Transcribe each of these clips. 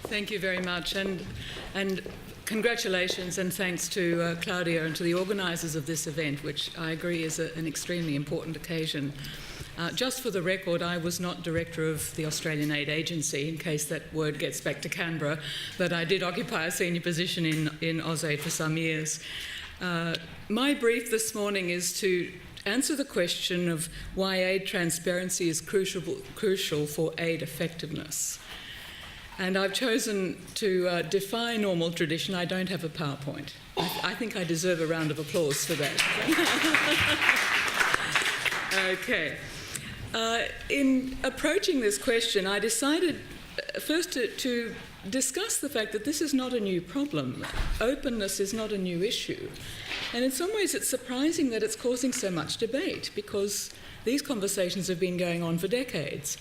Thank you very much, and congratulations and thanks to Claudia and to the organisers of this event, which I agree is an extremely important occasion. Just for the record, I was not director of the Australian Aid Agency, in case that word gets back to Canberra, but I did occupy a senior position in AusAid for some years. My brief this morning is to answer the question of why aid transparency is crucial for aid effectiveness. And I've chosen to defy normal tradition. I don't have a PowerPoint. I think I deserve a round of applause for that. Okay. In approaching this question, I decided first to discuss the fact that this is not a new problem. Openness is not a new issue. And in some ways it's surprising that it's causing so much debate, because these conversations have been going on for decades.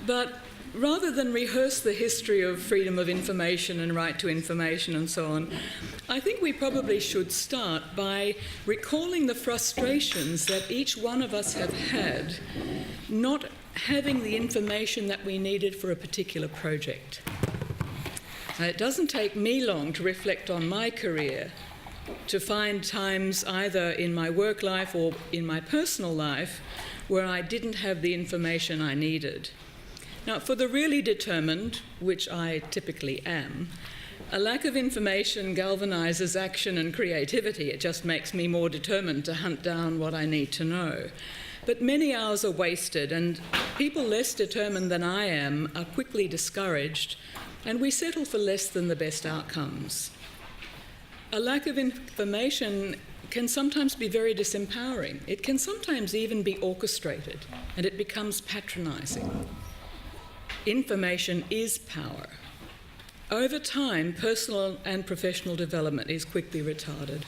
But rather than rehearse the history of freedom of information and right to information and so on, I think we probably should start by recalling the frustrations that each one of us have had not having the information that we needed for a particular project. Now, it doesn't take me long to reflect on my career to find times either in my work life or in my personal life where I didn't have the information I needed. Now, for the really determined, which I typically am, a lack of information galvanises action and creativity. It just makes me more determined to hunt down what I need to know. But many hours are wasted, and people less determined than I am are quickly discouraged, and we settle for less than the best outcomes. A lack of information can sometimes be very disempowering. It can sometimes even be orchestrated, and it becomes patronising. Information is power. Over time, personal and professional development is quickly retarded.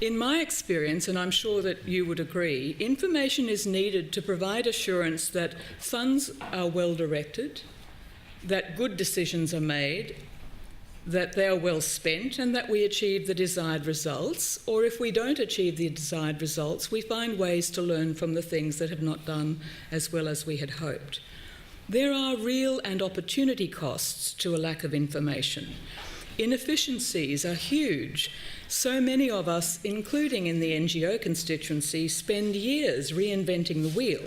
In my experience, and I'm sure that you would agree, information is needed to provide assurance that funds are well directed, that good decisions are made, that they are well spent, and that we achieve the desired results, or if we don't achieve the desired results, we find ways to learn from the things that have not done as well as we had hoped. There are real and opportunity costs to a lack of information. Inefficiencies are huge. So many of us, including in the NGO constituency, spend years reinventing the wheel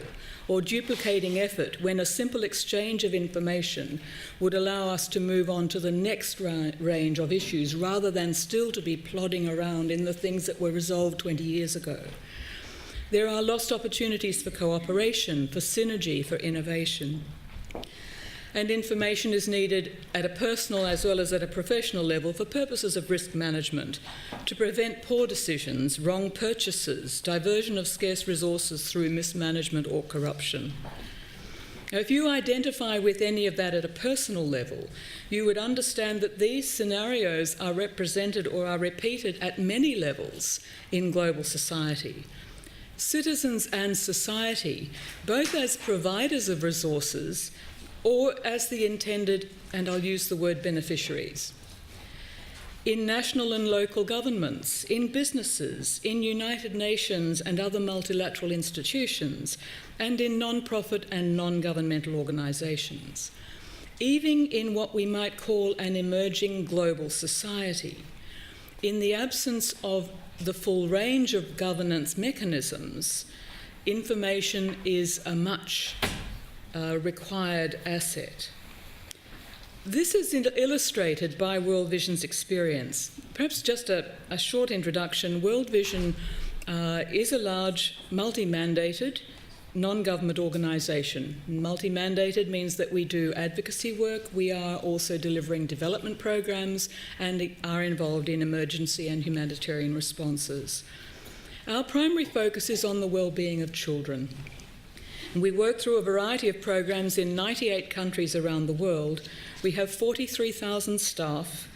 or duplicating effort when a simple exchange of information would allow us to move on to the next range of issues rather than still to be plodding around in the things that were resolved 20 years ago. There are lost opportunities for cooperation, for synergy, for innovation. And information is needed at a personal as well as at a professional level for purposes of risk management, to prevent poor decisions, wrong purchases, diversion of scarce resources through mismanagement or corruption. Now, if you identify with any of that at a personal level, you would understand that these scenarios are represented or are repeated at many levels in global society. Citizens and society, both as providers of resources or as the intended, and I'll use the word beneficiaries. In national and local governments, in businesses, in United Nations and other multilateral institutions, and in non-profit and non-governmental organisations. Even in what we might call an emerging global society. In the absence of the full range of governance mechanisms, information is a much required asset. This is illustrated by World Vision's experience. Perhaps just a short introduction. World Vision is a large, multi-mandated, non-government organisation. Multi-mandated means that we do advocacy work, we are also delivering development programs, and are involved in emergency and humanitarian responses. Our primary focus is on the well-being of children. We work through a variety of programs in 98 countries around the world. We have 43,000 staff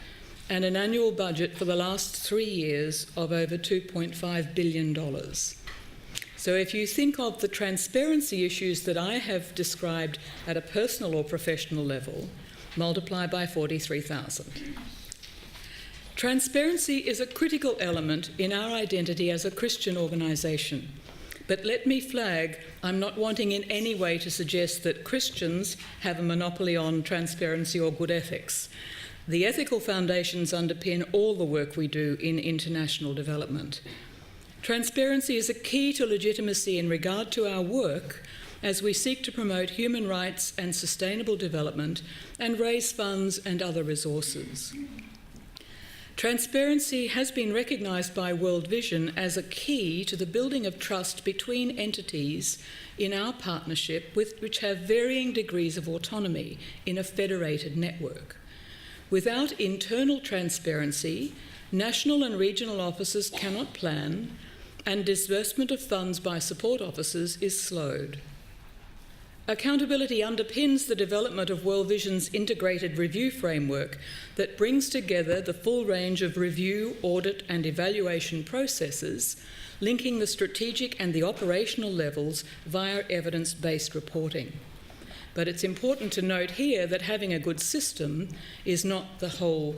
and an annual budget for the last 3 years of over $2.5 billion. So if you think of the transparency issues that I have described at a personal or professional level, multiply by 43,000. Transparency is a critical element in our identity as a Christian organisation. But let me flag, I'm not wanting in any way to suggest that Christians have a monopoly on transparency or good ethics. The ethical foundations underpin all the work we do in international development. Transparency is a key to legitimacy in regard to our work as we seek to promote human rights and sustainable development and raise funds and other resources. Transparency has been recognised by World Vision as a key to the building of trust between entities in our partnership which have varying degrees of autonomy in a federated network. Without internal transparency, national and regional offices cannot plan, and disbursement of funds by support officers is slowed. Accountability underpins the development of World Vision's integrated review framework that brings together the full range of review, audit and evaluation processes, linking the strategic and the operational levels via evidence-based reporting. But it's important to note here that having a good system is not the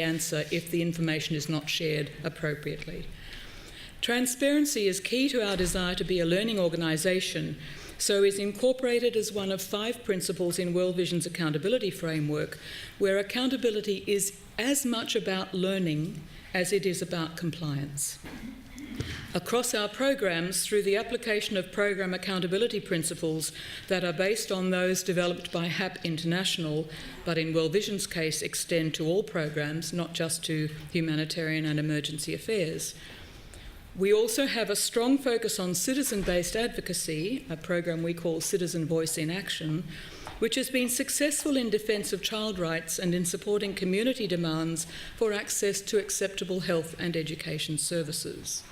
answer if the information is not shared appropriately. Transparency is key to our desire to be a learning organisation, so is incorporated as one of 5 principles in World Vision's accountability framework, where accountability is as much about learning as it is about compliance. Across our programs, through the application of program accountability principles that are based on those developed by HAP International, but in World Vision's case extend to all programs, not just to humanitarian and emergency affairs. We also have a strong focus on citizen-based advocacy, a program we call Citizen Voice in Action, which has been successful in defence of child rights and in supporting community demands for access to acceptable health and education services.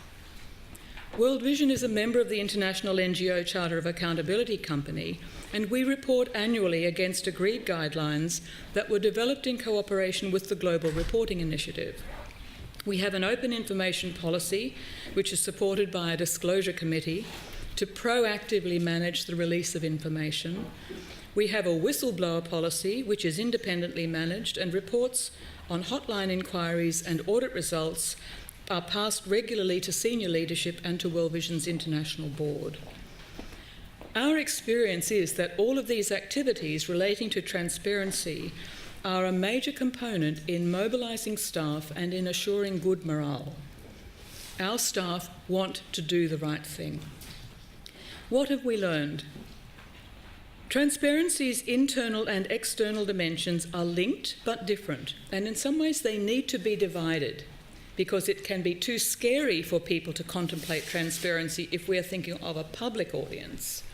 World Vision is a member of the International NGO Charter of Accountability Company, and we report annually against agreed guidelines that were developed in cooperation with the Global Reporting Initiative. We have an open information policy, which is supported by a disclosure committee, to proactively manage the release of information. We have a whistleblower policy, which is independently managed, and reports on hotline inquiries and audit results are passed regularly to senior leadership and to World Vision's international board. Our experience is that all of these activities relating to transparency are a major component in mobilising staff and in assuring good morale. Our staff want to do the right thing. What have we learned? Transparency's internal and external dimensions are linked but different, and in some ways they need to be divided, because it can be too scary for people to contemplate transparency if we are thinking of a public audience,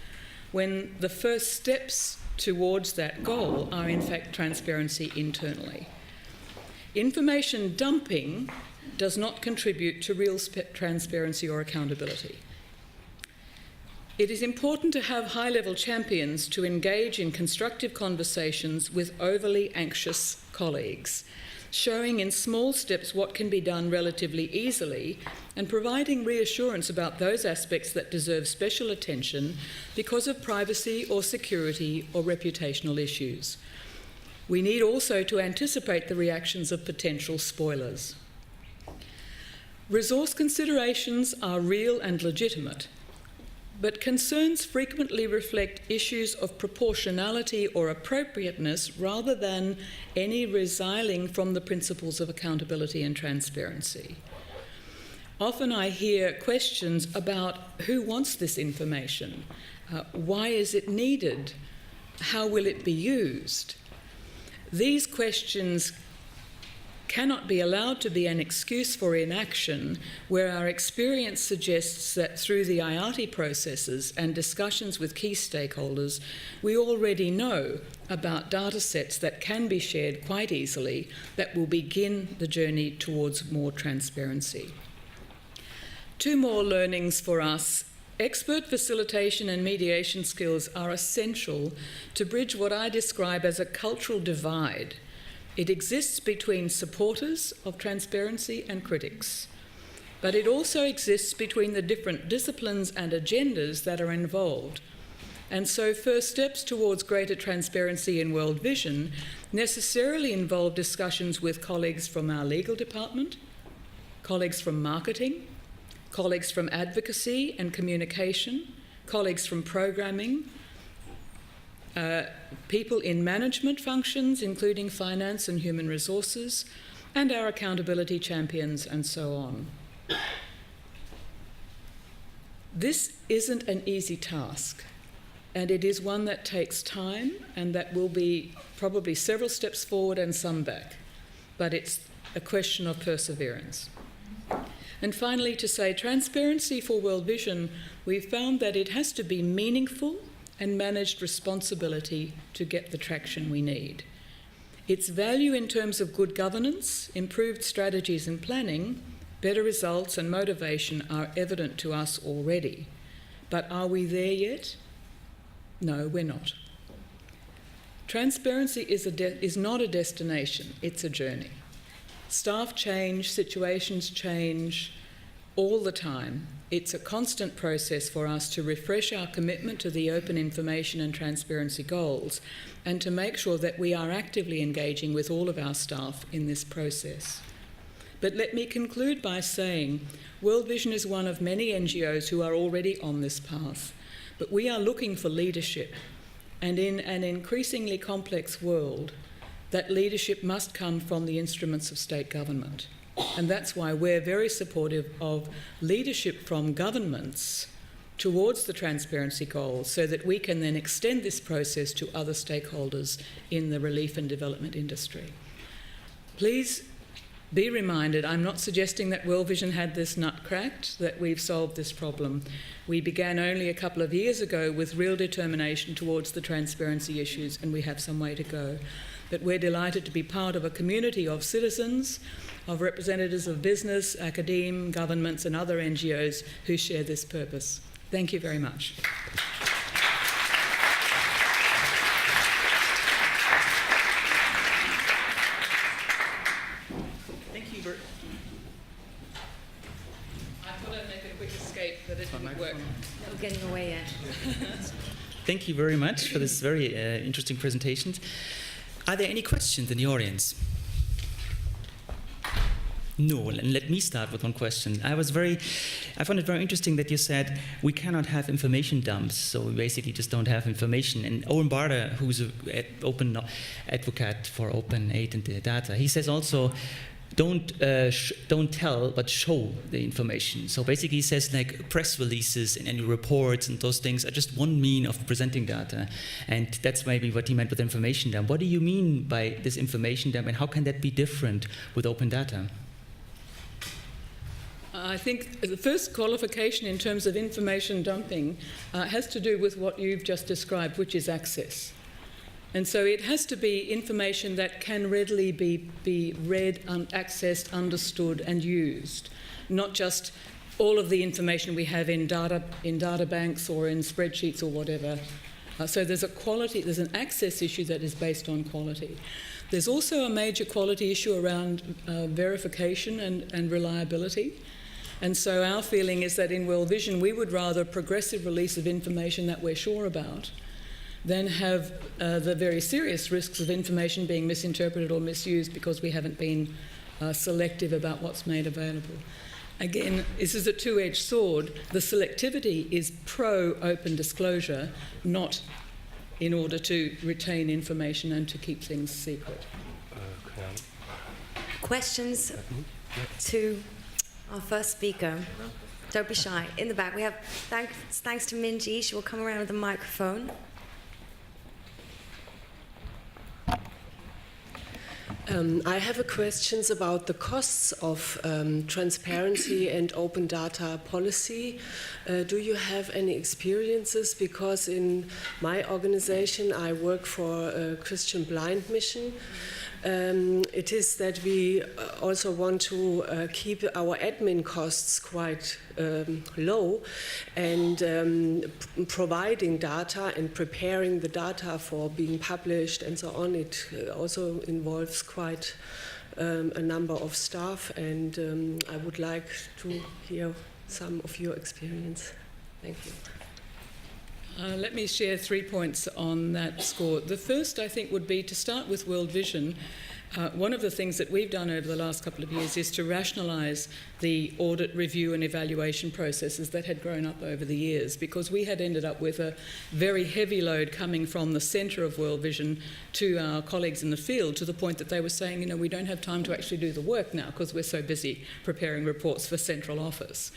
when the first steps towards that goal are in fact transparency internally. Information dumping does not contribute to real transparency or accountability. It is important to have high-level champions to engage in constructive conversations with overly anxious colleagues, showing in small steps what can be done relatively easily and providing reassurance about those aspects that deserve special attention because of privacy or security or reputational issues. We need also to anticipate the reactions of potential spoilers. Resource considerations are real and legitimate, but concerns frequently reflect issues of proportionality or appropriateness rather than any resiling from the principles of accountability and transparency. Often I hear questions about who wants this information, why is it needed, how will it be used? These questions cannot be allowed to be an excuse for inaction, where our experience suggests that through the IATI processes and discussions with key stakeholders, we already know about data sets that can be shared quite easily that will begin the journey towards more transparency. 2 more learnings for us. Expert facilitation and mediation skills are essential to bridge what I describe as a cultural divide. It exists between supporters of transparency and critics, but it also exists between the different disciplines and agendas that are involved. And so first steps towards greater transparency in World Vision necessarily involve discussions with colleagues from our legal department, colleagues from marketing, colleagues from advocacy and communication, colleagues from programming, people in management functions, including finance and human resources, and our accountability champions, and so on. This isn't an easy task, and it is one that takes time, and that will be probably several steps forward and some back, but it's a question of perseverance. And finally, to say transparency for World Vision, we've found that it has to be meaningful and managed responsibility to get the traction we need. Its value in terms of good governance, improved strategies and planning, better results and motivation are evident to us already. But are we there yet? No, we're not. Transparency is not a destination, it's a journey. Staff change, situations change all the time. It's a constant process for us to refresh our commitment to the open information and transparency goals, and to make sure that we are actively engaging with all of our staff in this process. But let me conclude by saying World Vision is one of many NGOs who are already on this path, but we are looking for leadership, and in an increasingly complex world, that leadership must come from the instruments of state government. And that's why we're very supportive of leadership from governments towards the transparency goals, so that we can then extend this process to other stakeholders in the relief and development industry. Please be reminded, I'm not suggesting that World Vision had this nut cracked, that we've solved this problem. We began only a couple of years ago with real determination towards the transparency issues, and we have some way to go. But we're delighted to be part of a community of citizens, of representatives of business, academe, governments and other NGOs who share this purpose. Thank you very much. Thank you, Bert. I thought I'd make a quick escape, but it didn't work. No getting away yet. Thank you very much for this very interesting presentation. Are there any questions in the audience? No, and let me start with one question. I found it very interesting that you said we cannot have information dumps, so we basically just don't have information. And Owen Barter, who's an open advocate for openaiddata, he says also, don't tell, but show the information. So basically he says like press releases and annual reports and those things are just one mean of presenting data. And that's maybe what he meant with information dump. What do you mean by this information dump, and how can that be different with open data? I think the first qualification in terms of information dumping has to do with what you've just described, which is access. And so it has to be information that can readily be read, accessed, understood and used, not just all of the information we have in data banks or in spreadsheets or whatever. So there's an access issue that is based on quality. There's also a major quality issue around verification and reliability. And so our feeling is that in World Vision we would rather progressive release of information that we're sure about than have the very serious risks of information being misinterpreted or misused because we haven't been selective about what's made available. Again, this is a two-edged sword. The selectivity is pro-open disclosure, not in order to retain information and to keep things secret. Questions to our first speaker? Don't be shy. In the back, we have, thanks to Minji, she will come around with a microphone. I have a questions about the costs of transparency and open data policy. Do you have any experiences? Because in my organization, I work for a Christian Blind Mission. It is that we also want to keep our admin costs quite low, and providing data and preparing the data for being published and so on, it also involves quite a number of staff, and I would like to hear some of your experience. Thank you. Let me share 3 points on that score. The first, I think, would be to start with World Vision. One of the things that we've done over the last couple of years is to rationalise the audit, review and evaluation processes that had grown up over the years, because we had ended up with a very heavy load coming from the centre of World Vision to our colleagues in the field, to the point that they were saying, you know, we don't have time to actually do the work now because we're so busy preparing reports for central office.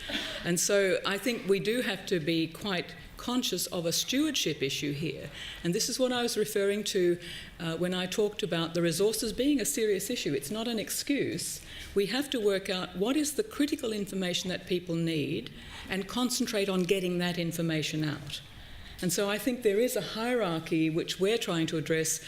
And so I think we do have to be quite conscious of a stewardship issue here. And this is what I was referring to when I talked about the resources being a serious issue. It's not an excuse. We have to work out what is the critical information that people need and concentrate on getting that information out. And so I think there is a hierarchy which we're trying to address.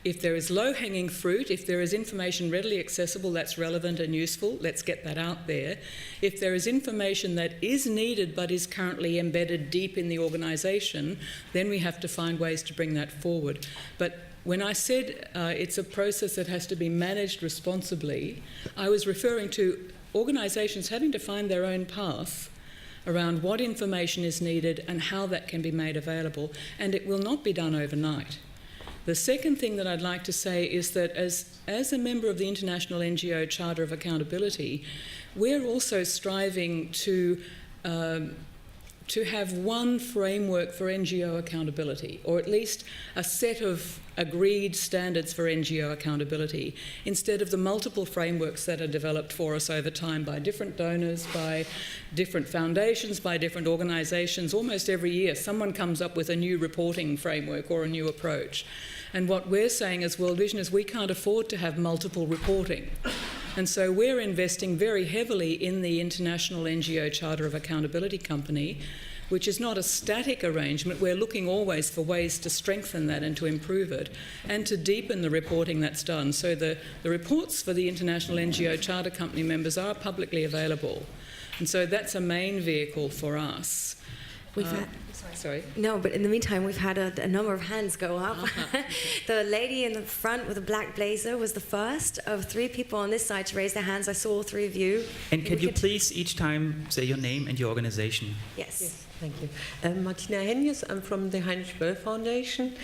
If there is low-hanging fruit, if there is information readily accessible that's relevant and useful, let's get that out there. If there is information that is needed but is currently embedded deep in the organisation, then we have to find ways to bring that forward. But when I said it's a process that has to be managed responsibly, I was referring to organisations having to find their own path around what information is needed and how that can be made available, and it will not be done overnight. The second thing that I'd like to say is that as a member of the International NGO Charter of Accountability, we're also striving to have one framework for NGO accountability, or at least a set of agreed standards for NGO accountability, instead of the multiple frameworks that are developed for us over time by different donors, by different foundations, by different organisations. Almost every year someone comes up with a new reporting framework or a new approach. And what we're saying as World Vision is we can't afford to have multiple reporting. And so we're investing very heavily in the International NGO Charter of Accountability Company, which is not a static arrangement. We're looking always for ways to strengthen that and to improve it and to deepen the reporting that's done. So the reports for the International NGO Charter Company members are publicly available. And so that's a main vehicle for us. We've had... Sorry. No, but in the meantime, we've had a number of hands go up. The lady in the front with the black blazer was the first of 3 people on this side to raise their hands. I saw all 3 of you. And can you please each time say your name and your organization? Yes. Thank you. Martina Henjes, I'm from the Heinrich Böll Foundation.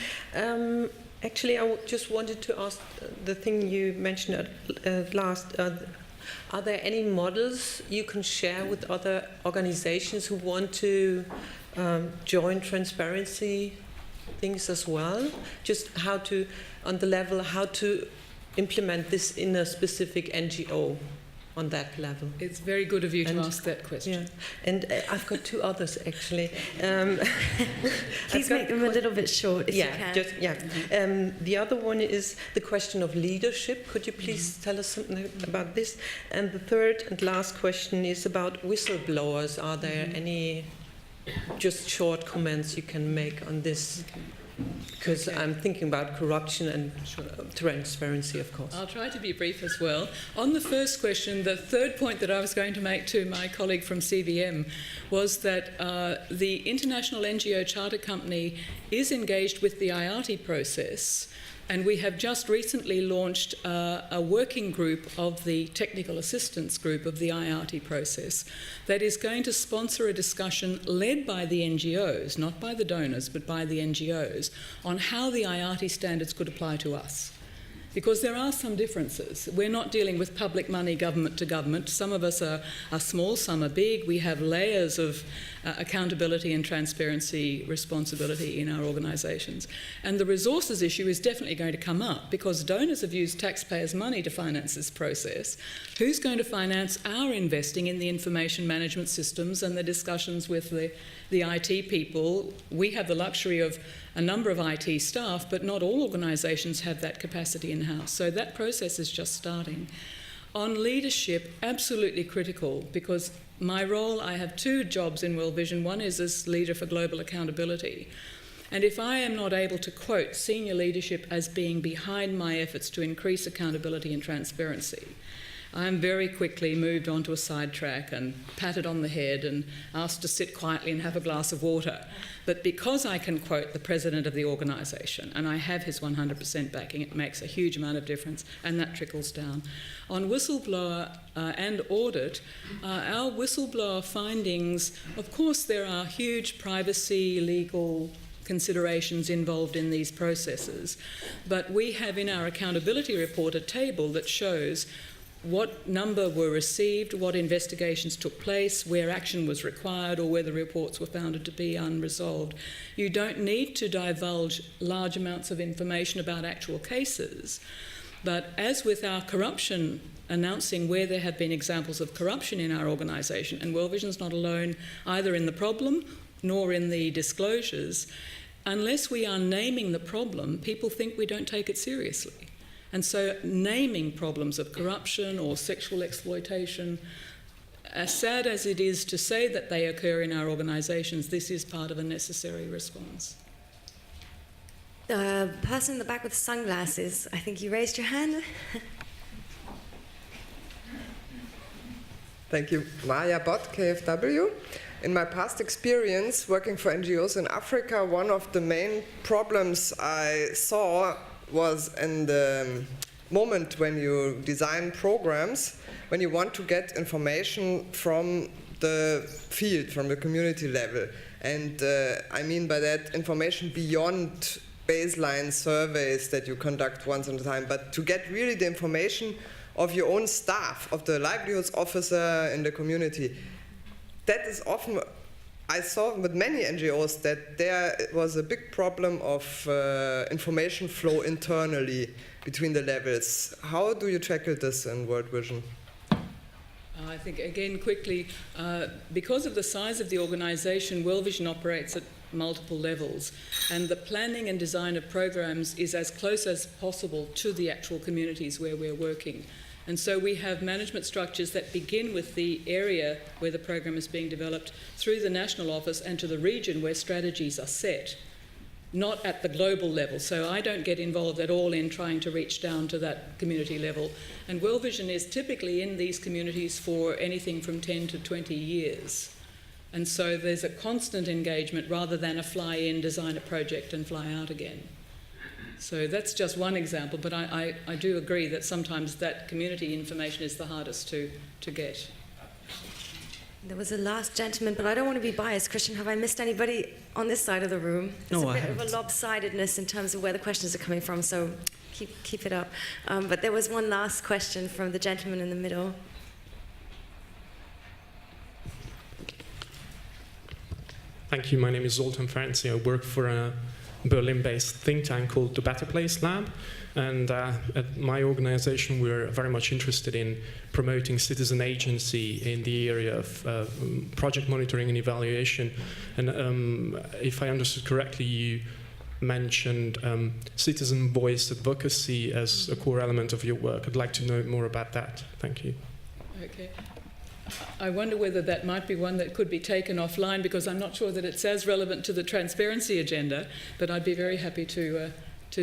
Actually, I just wanted to ask the thing you mentioned at last. Are there any models you can share with other organizations who want to join transparency things as well? Just how to, on the level, how to implement this in a specific NGO on that level. It's very good of you to ask that question. Yeah. And I've got 2 others actually. Please make them a little bit short if you can. The other one is the question of leadership. Could you please tell us something about this? And the third and last question is about whistleblowers. Are there any just short comments you can make on this? Because I'm thinking about corruption and transparency, of course. I'll try to be brief as well. On the first question, the third point that I was going to make to my colleague from CVM was that the International NGO Charter Company is engaged with the IATI process, and we have just recently launched a working group of the technical assistance group of the IATI process that is going to sponsor a discussion led by the NGOs, not by the donors, but by the NGOs, on how the IATI standards could apply to us. Because there are some differences. We're not dealing with public money government to government. Some of us are small, some are big. We have layers of accountability and transparency responsibility in our organisations. And the resources issue is definitely going to come up because donors have used taxpayers' money to finance this process. Who's going to finance our investing in the information management systems and the discussions with the IT people? We have the luxury of a number of IT staff, but not all organisations have that capacity in-house. So that process is just starting. On leadership, absolutely critical, because my role, I have 2 jobs in World Vision. One is as leader for global accountability. And if I am not able to quote senior leadership as being behind my efforts to increase accountability and transparency, I'm very quickly moved onto a sidetrack and patted on the head and asked to sit quietly and have a glass of water. But because I can quote the president of the organisation and I have his 100% backing, it makes a huge amount of difference, and that trickles down. On whistleblower and audit, our whistleblower findings, of course there are huge privacy, legal considerations involved in these processes. But we have in our accountability report a table that shows what number were received, what investigations took place, where action was required, or whether reports were found to be unresolved. You don't need to divulge large amounts of information about actual cases, but as with our corruption, announcing where there have been examples of corruption in our organisation, and World Vision's not alone either in the problem nor in the disclosures, unless we are naming the problem, people think we don't take it seriously. And so naming problems of corruption or sexual exploitation, as sad as it is to say that they occur in our organisations, this is part of a necessary response. Person in the back with sunglasses, I think you raised your hand. Thank you. Maja Bott, KfW. In my past experience working for NGOs in Africa, one of the main problems I saw was in the moment when you design programs, when you want to get information from the field, from the community level. And I mean by that information beyond baseline surveys that you conduct once at a time, but to get really the information of your own staff, of the livelihoods officer in the community. That is often, I saw with many NGOs that there was a big problem of information flow internally between the levels. How do you tackle this in World Vision? I think, again, quickly, because of the size of the organisation, World Vision operates at multiple levels, and the planning and design of programs is as close as possible to the actual communities where we're working. And so we have management structures that begin with the area where the program is being developed, through the national office and to the region where strategies are set, not at the global level. So I don't get involved at all in trying to reach down to that community level. And World Vision is typically in these communities for anything from 10 to 20 years. And so there's a constant engagement rather than a fly-in, design a project and fly out again. So that's just one example, but I do agree that sometimes that community information is the hardest to get. There was a last gentleman, but I don't want to be biased. Christian, have I missed anybody on this side of the room? There's No, a I bit haven't. of a lopsidedness in terms of where the questions are coming from, so keep it up. But there was one last question from the gentleman in the middle. Thank you. My name is Zoltan Ferenczi. I work for a Berlin-based think tank called the Better Place Lab. And at my organization, we're very much interested in promoting citizen agency in the area of project monitoring and evaluation. And if I understood correctly, you mentioned citizen voice advocacy as a core element of your work. I'd like to know more about that. Thank you. Okay. I wonder whether that might be one that could be taken offline, because I'm not sure that it's as relevant to the transparency agenda, but I'd be very happy to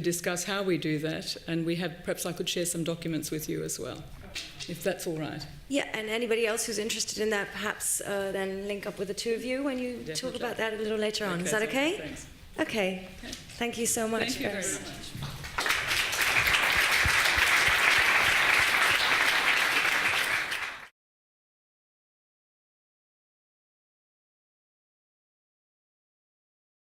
discuss how we do that, and perhaps I could share some documents with you as well, if that's all right. Yeah, and anybody else who's interested in that, perhaps then link up with the two of you when you Definitely. talk about that a little later on. Okay, Is that okay? Thanks. Okay. Thank you so much, Thank you very Beris. much.